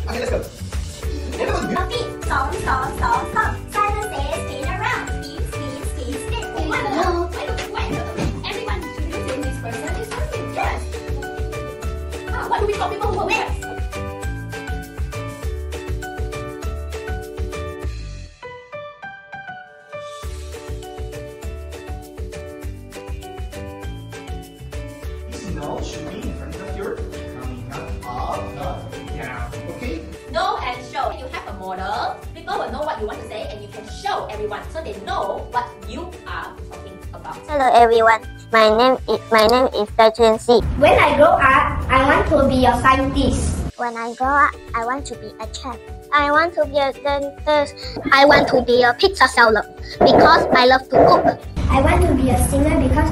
Okay, let's go. Everyone, Beat, song, song, song, song. Simon says, spin around. Spin, spin, spin, spin. Wait. Everyone introducing this person is something. Yes. What do we call people who are winners? No should be in front of your coming up, down. Okay? Know and show. You have a model. People will know what you want to say, and you can show everyone so they know what you are talking about. Hello everyone. My name is C. When I grow up, I want to be a scientist. When I grow up, I want to be a chef. I want to be a dentist. I want to be a pizza seller because I love to cook. I want to be a singer because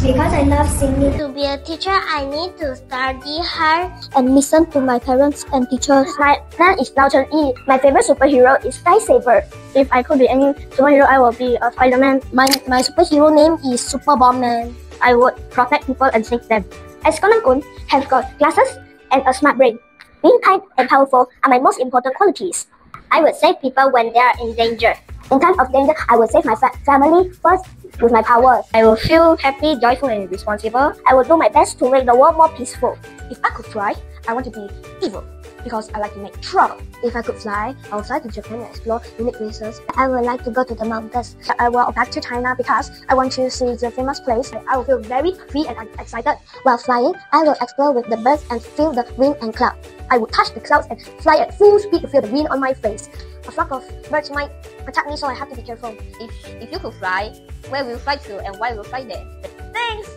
I love singing. To be a teacher, I need to study hard and listen to my parents and teachers. My name is E. My favorite superhero is Sky Saver. If I could be any superhero, I will be a Spider-Man. My superhero name is Super Bomb Man. I would protect people and save them. As Conan has got glasses and a smart brain. Being kind and powerful are my most important qualities. I would save people when they are in danger. In times of danger, I will save my family first with my powers. I will feel happy, joyful, and responsible. I will do my best to make the world more peaceful. If I could fly, I want to be evil because I like to make trouble. If I could fly, I would fly to Japan and explore unique places. I would like to go to the mountains. I will go back to China because I want to see the famous place. I will feel very free and excited. While flying, I will explore with the birds and feel the wind and cloud. I would touch the clouds and fly at full speed to feel the wind on my face. A flock of birds might attack me, so I have to be careful. If you could fly, where will you fly to and why will you fly there? Thanks!